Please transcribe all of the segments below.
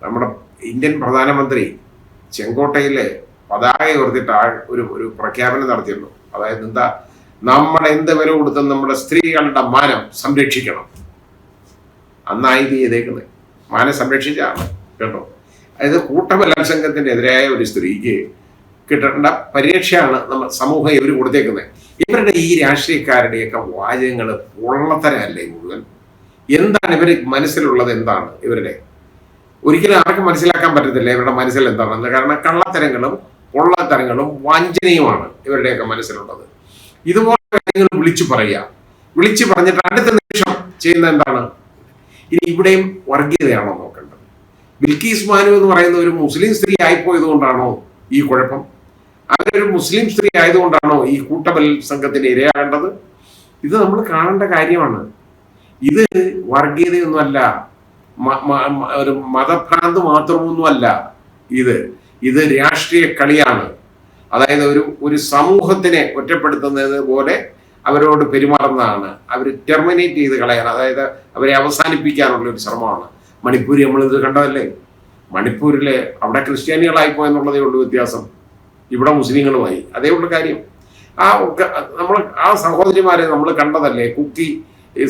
നമ്മുടെ ഇന്ത്യൻ പ്രധാനമന്ത്രി ചെങ്കോട്ടയിലെ പതാക ഉയർത്തിയിട്ട് ഒരു പ്രഖ്യാപനം നടത്തിയുള്ളൂ. അതായത് എന്താ, നമ്മൾ എന്ത് വില കൊടുത്തും നമ്മുടെ സ്ത്രീകളുടെ മാനം സംരക്ഷിക്കണം. അന്നായി ഇത് ചെയ്തേക്കുന്നത് മാനം സംരക്ഷിച്ചാണ് കേട്ടോ. അതായത് കൂട്ടബലാത്സംഗത്തിന് എതിരായ ഒരു സ്ത്രീക്ക് കിട്ടേണ്ട പരിരക്ഷയാണ് നമ്മൾ സമൂഹം ഇവർ കൊടുത്തേക്കുന്നത്. ഇവരുടെ ഈ രാഷ്ട്രീയക്കാരുടെയൊക്കെ വാചകങ്ങൾ പൊള്ളത്തരമല്ലേ മുഴുവൻ. എന്താണ് ഇവർ മനസ്സിലുള്ളത്? എന്താണ് ഇവരുടെ? ഒരിക്കലും ആർക്കും മനസ്സിലാക്കാൻ പറ്റത്തില്ല ഇവരുടെ മനസ്സിൽ എന്താണെന്ന്. കാരണം കള്ളത്തരങ്ങളും പൊള്ളത്തരങ്ങളും വഞ്ചനയുമാണ് ഇവരുടെയൊക്കെ മനസ്സിലുള്ളത്. ഇതുപോലെ കാര്യങ്ങൾ വിളിച്ചു പറഞ്ഞിട്ട് അടുത്ത നിമിഷം ചെയ്യുന്ന എന്താണ്? ഇനി ഇവിടെയും വർഗീയതയാണോ നോക്കേണ്ടത്? ബിൽക്കീസ് ബാനു എന്ന് പറയുന്ന ഒരു മുസ്ലിം സ്ത്രീ ആയിപ്പോയത് കൊണ്ടാണോ ഈ കുഴപ്പം? അവരൊരു മുസ്ലിം സ്ത്രീ ആയതുകൊണ്ടാണോ ഈ കൂട്ടബലാത്സംഗത്തിന് ഇരയാകേണ്ടത്? ഇത് നമ്മൾ കാണേണ്ട കാര്യമാണ്. ഇത് വർഗീയതയൊന്നുമല്ല, ഒരു മതഭ്രാന്ത് മാത്രമൊന്നുമല്ല. ഇത് രാഷ്ട്രീയ കളിയാണ്. അതായത് ഒരു സമൂഹത്തിനെ ഒറ്റപ്പെടുത്തുന്നത് പോലെ അവരോട് പെരുമാറുന്നതാണ്. അവർ ടെർമിനേറ്റ് ചെയ്ത് കളയാൻ, അതായത് അവരെ അവസാനിപ്പിക്കാനുള്ള ഒരു ശ്രമമാണ്. മണിപ്പൂർ നമ്മളിത് കണ്ടതല്ലേ? മണിപ്പൂരിലെ അവിടെ ക്രിസ്ത്യാനികളായിപ്പോയെന്നുള്ളതേ ഉള്ളൂ വ്യത്യാസം, ഇവിടെ മുസ്ലിങ്ങളുമായി. അതേ ഉള്ള കാര്യം. നമ്മൾ ആ സഹോദരിമാരെ നമ്മൾ കണ്ടതല്ലേ? കുക്കി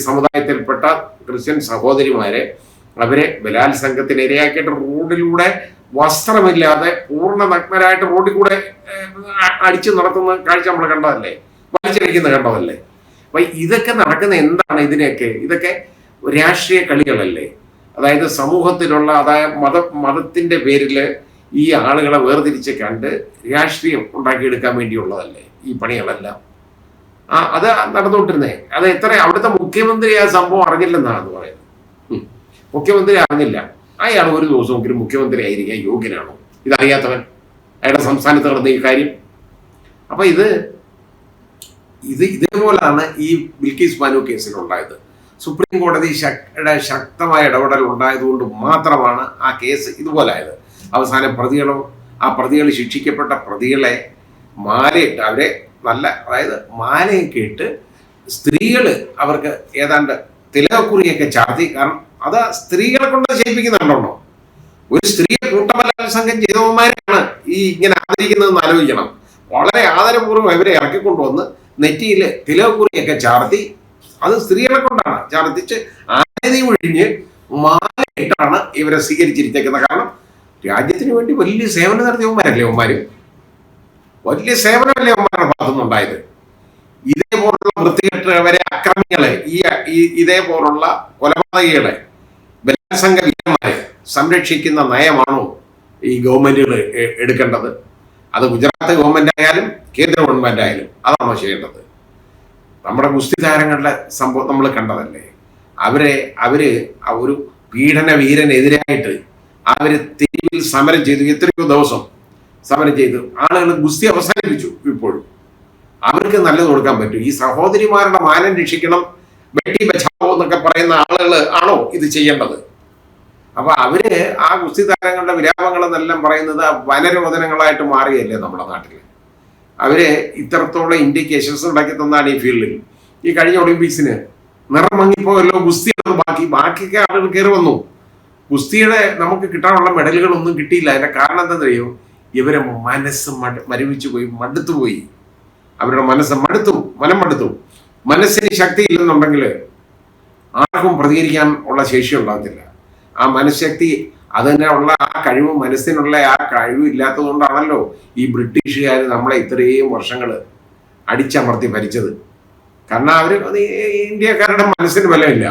സമുദായത്തിൽപ്പെട്ട ക്രിസ്ത്യൻ സഹോദരിമാരെ അവരെ ബലാത്സംഗത്തിന് ഇരയാക്കിയിട്ട് റോഡിലൂടെ വസ്ത്രമില്ലാതെ പൂർണ്ണ നഗ്നരായിട്ട് റോഡിൽ കൂടെ അടിച്ചു നടത്തുന്ന കാഴ്ച നമ്മൾ കണ്ടതല്ലേ? വലിച്ചടിക്കുന്ന കണ്ടതല്ലേ? അപ്പൊ ഇതൊക്കെ നടക്കുന്ന എന്താണ്? ഇതൊക്കെ രാഷ്ട്രീയ കളികളല്ലേ? അതായത് സമൂഹത്തിലുള്ള മതത്തിന്റെ പേരിൽ ഈ ആളുകളെ വേർതിരിച്ച് കണ്ട് രാഷ്ട്രീയം ഉണ്ടാക്കിയെടുക്കാൻ വേണ്ടിയുള്ളതല്ലേ ഈ പണികളെല്ലാം? അത് നടന്നുകൊണ്ടിരുന്നേ. അത് അവിടുത്തെ മുഖ്യമന്ത്രി ആ സംഭവം അറിഞ്ഞില്ലെന്നാണ് പറയുന്നത്. മുഖ്യമന്ത്രി അറിഞ്ഞില്ല. അയാൾ ഒരു ദിവസമെങ്കിലും മുഖ്യമന്ത്രി ആയിരിക്കാൻ യോഗ്യനാണോ? ഇതറിയാത്തവൻ അയാളുടെ സംസ്ഥാനത്ത് നടന്ന ഈ കാര്യം. അപ്പൊ ഇതേപോലാണ് ഈ ബിൽക്കീസ് ബാനു കേസിലുണ്ടായത്. സുപ്രീം കോടതി ശക്തമായ ഇടപെടൽ ഉണ്ടായതുകൊണ്ട് മാത്രമാണ് ആ കേസ് ഇതുപോലായത്. അവസാനം പ്രതികൾ ശിക്ഷിക്കപ്പെട്ട പ്രതികളെ മാലയിട്ട്, അവരെ അതായത് മാലയൊക്കെ ഇട്ട് സ്ത്രീകൾ അവർക്ക് ഏതാണ്ട് തിലകക്കുറിയൊക്കെ ചാർത്തി. കാരണം അത് സ്ത്രീകളെ കൊണ്ട് ചെയ്യിപ്പിക്കുന്നുണ്ടോ? ഒരു സ്ത്രീയെ കൂട്ടബലാത്സംഗം ചെയ്തവന്മാരാണ് ഈ ഇങ്ങനെ ആദരിക്കുന്നതെന്ന് ആലോചിക്കണം. വളരെ ആദരപൂർവ്വം ഇവരെ ഇറക്കിക്കൊണ്ടുവന്ന് നെറ്റിയിൽ തിലകക്കുറിയൊക്കെ ചാർത്തി, അത് സ്ത്രീകളെ കൊണ്ടാണ് ചാർത്തിച്ച് ആനതി ഒഴിഞ്ഞ് മാലയിട്ടാണ് ഇവരെ സ്വീകരിച്ചിരിക്കുന്നത്. കാരണം രാജ്യത്തിന് വേണ്ടി വലിയ സേവനം നടത്തിയവന്മാരല്ലേ അവന്മാര്? വലിയ സേവനമല്ലേ അവന്മാരുടെ ഭാഗത്തുനിന്നുണ്ടായത്? ഇതേപോലുള്ള വൃത്തികെട്ടവരെ, അക്രമികളെ, ഇതേപോലുള്ള കൊലപാതകികളെ, ബലാത്സംഗ വീരന്മാരെ സംരക്ഷിക്കുന്ന നയമാണോ ഈ ഗവൺമെന്റുകൾ എടുക്കേണ്ടത്? അത് ഗുജറാത്ത് ഗവൺമെന്റ് ആയാലും കേന്ദ്ര ഗവൺമെന്റ് ആയാലും അതാണോ ചെയ്യേണ്ടത്? നമ്മുടെ ഗുസ്തി താരങ്ങളുടെ സംഭവം നമ്മൾ കണ്ടതല്ലേ? അവര് ഒരു പീഡന വീരനെതിരായിട്ട് അവര് തെരുവിൽ സമരം ചെയ്തു. എത്രയോ ദിവസം സമരം ചെയ്തു ആളുകൾ ഗുസ്തി അവസാനിപ്പിച്ചു. ഇപ്പോഴും അവർക്ക് നല്ലത് കൊടുക്കാൻ പറ്റും. ഈ സഹോദരിമാരുടെ മാനം രക്ഷിക്കണം, ബേട്ടി ബച്ചാവോ എന്നൊക്കെ പറയുന്ന ആളുകൾ ആണോ ഇത് ചെയ്യേണ്ടത്? അപ്പൊ അവര് ആ ഗുസ്തി താരങ്ങളുടെ വിലാപങ്ങളെന്നെല്ലാം പറയുന്നത് വനരോധനങ്ങളായിട്ട് മാറിയല്ലേ നമ്മുടെ നാട്ടിൽ. അവര് ഇത്രത്തോളം ഇന്ത്യക്ക് യശസ് ഉണ്ടാക്കി തന്നാണ് ഈ ഫീൽഡിൽ. ഈ കഴിഞ്ഞ ഒളിമ്പിക്സിന് നിറം മങ്ങിപ്പോയല്ലോ ഗുസ്തിയുടെ ബാക്കിയൊക്കെ ആളുകൾ കയറി വന്നു. ഗുസ്തിയുടെ നമുക്ക് കിട്ടാനുള്ള മെഡലുകളൊന്നും കിട്ടിയില്ല. അതിന്റെ കാരണം എന്താണെന്നറിയോ? ഇവരെ മനസ്സ് മരവിച്ചു പോയി, മടുത്തുപോയി. അവരുടെ മനം മടുത്തു. മനസ്സിന് ശക്തി ഇല്ലെന്നുണ്ടെങ്കിൽ ആർക്കും പ്രതികരിക്കാൻ ഉള്ള ശേഷി ഉണ്ടാകത്തില്ല. ആ മനഃശക്തി, അതിനെ ഉള്ള ആ കഴിവ്, മനസ്സിനുള്ള ആ കഴിവ് ഇല്ലാത്തത് കൊണ്ടാണല്ലോ ഈ ബ്രിട്ടീഷുകാർ നമ്മളെ ഇത്രയും വർഷങ്ങൾ അടിച്ചമർത്തി ഭരിച്ചത്. കാരണം അവര് ഇന്ത്യക്കാരുടെ മനസ്സിന് ബലമില്ല.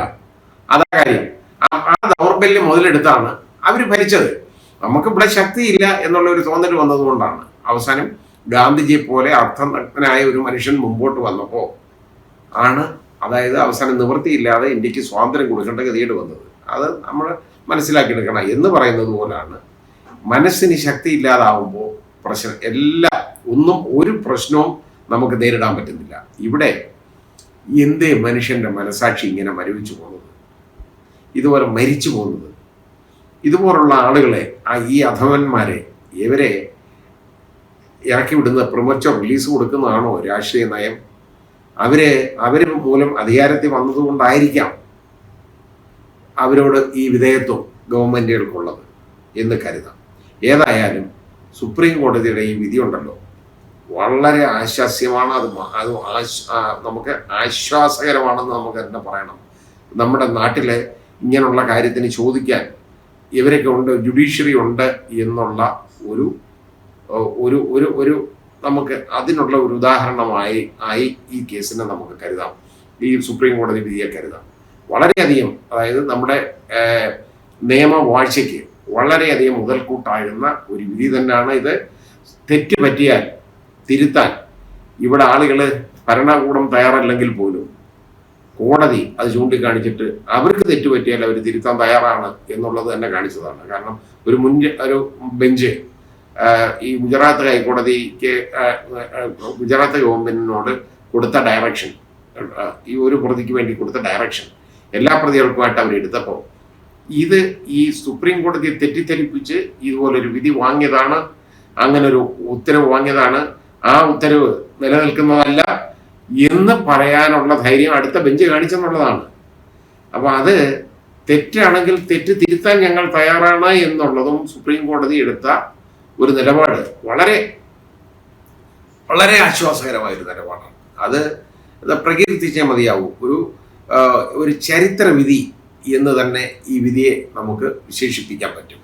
അതാ കാര്യം. ആ ദൗർബല്യം മുതലെടുത്താണ് അവർ ഭരിച്ചത്. നമുക്കിവിടെ ശക്തിയില്ല എന്നുള്ള ഒരു തോന്നൽ വന്നതുകൊണ്ടാണ് അവസാനം ഗാന്ധിജിയെ പോലെ അർത്ഥനഗ്നായ ഒരു മനുഷ്യൻ മുമ്പോട്ട് വന്നപ്പോൾ ആണ്, അതായത് അവസാനം നിവൃത്തിയില്ലാതെ ഇന്ത്യക്ക് സ്വാതന്ത്ര്യം കൊടുക്കേണ്ട ഗതികേട് വന്നത്. അത് നമ്മൾ മനസ്സിലാക്കിയെടുക്കണം. എന്ന് പറയുന്നത് പോലാണ് മനസ്സിന് ശക്തി ഇല്ലാതാവുമ്പോൾ ഒരു പ്രശ്നവും നമുക്ക് നേരിടാൻ പറ്റുന്നില്ല. ഇവിടെ എന്തേ മനുഷ്യന്റെ മനസാക്ഷി ഇങ്ങനെ മരവിച്ചു പോകുന്നത്, ഇതുപോലെ മരിച്ചു പോകുന്നത്? ഇതുപോലുള്ള ആളുകളെ, ഈ അധമന്മാരെ, ഇവരെ ഇറക്കി വിടുന്ന പ്രിമച്ചർ റിലീസ് കൊടുക്കുന്നതാണോ രാഷ്ട്രീയ നയം? അവര് മൂലം അധികാരത്തിൽ വന്നതുകൊണ്ടായിരിക്കാം അവരോട് ഈ വിധേയത്വം ഗവൺമെന്റുകൾക്കുള്ളത്. എന്ന് കരുതാം. ഏതായാലും സുപ്രീം കോടതിയുടെ ഈ വിധിയുണ്ടല്ലോ വളരെ ആശ്വാസ്യമാണ്. അത് നമുക്ക് ആശ്വാസകരമാണെന്ന് നമുക്ക് തന്നെ പറയണം. നമ്മുടെ നാട്ടിലെ ഇങ്ങനെയുള്ള കാര്യത്തിന് ചോദിക്കാൻ ഇവരൊക്കെ ഉണ്ട്, ജുഡീഷ്യറി ഉണ്ട് എന്നുള്ള ഒരു ഒരു ഒരു ഒരു നമുക്ക് അതിനുള്ള ഒരു ഉദാഹരണമായി ഈ കേസിനെ നമുക്ക് കരുതാം, ഈ സുപ്രീം കോടതി വിധിയെ കരുതാം. വളരെയധികം, അതായത് നമ്മുടെ നിയമവാഴ്ചയ്ക്ക് വളരെയധികം മുതൽക്കൂട്ടായിരുന്ന ഒരു വിധി തന്നെയാണ് ഇത്. തെറ്റ് പറ്റിയാൽ തിരുത്താൻ ഇവിടെ ആളുകൾ ഭരണകൂടം തയ്യാറല്ലെങ്കിൽ പോലും കോടതി അത് ചൂണ്ടിക്കാണിച്ചിട്ട് അവർക്ക് തെറ്റുപറ്റിയാൽ അവർ തിരുത്താൻ തയ്യാറാണ് എന്നുള്ളത് തന്നെ കാണിച്ചതാണ്. കാരണം ഒരു ബെഞ്ച് ഈ ഗുജറാത്ത് ഹൈക്കോടതിക്ക് ഗുജറാത്ത് ഗവൺമെന്റിനോട് കൊടുത്ത ഡയറക്ഷൻ, ഈ ഒരു പ്രതിക്ക് വേണ്ടി കൊടുത്ത ഡയറക്ഷൻ എല്ലാ പ്രതികൾക്കുമായിട്ട് അവരെടുത്തപ്പോൾ ഇത് ഈ സുപ്രീം കോടതിയെ തെറ്റിദ്ധരിപ്പിച്ച് ഇതുപോലൊരു വിധി വാങ്ങിയതാണ്, അങ്ങനെ ഒരു ഉത്തരവ് വാങ്ങിയതാണ്, ആ ഉത്തരവ് നിലനിൽക്കുന്നതല്ല എന്ന് പറയാനുള്ള ധൈര്യം അടുത്ത ബെഞ്ച് കാണിച്ചെന്നുള്ളതാണ്. അപ്പൊ അത് തെറ്റാണെങ്കിൽ തെറ്റ് തിരുത്താൻ ഞങ്ങൾ തയ്യാറാണ് എന്നുള്ളതും സുപ്രീം കോടതി എടുത്ത ഒരു നിലപാട് വളരെ വളരെ ആശ്വാസകരമായൊരു നിലപാടാണ്. അത് പ്രകീർത്തിച്ചേ മതിയാവും. ഒരു ചരിത്ര വിധി എന്ന് തന്നെ ഈ വിധിയെ നമുക്ക് വിശേഷിപ്പിക്കാൻ പറ്റും.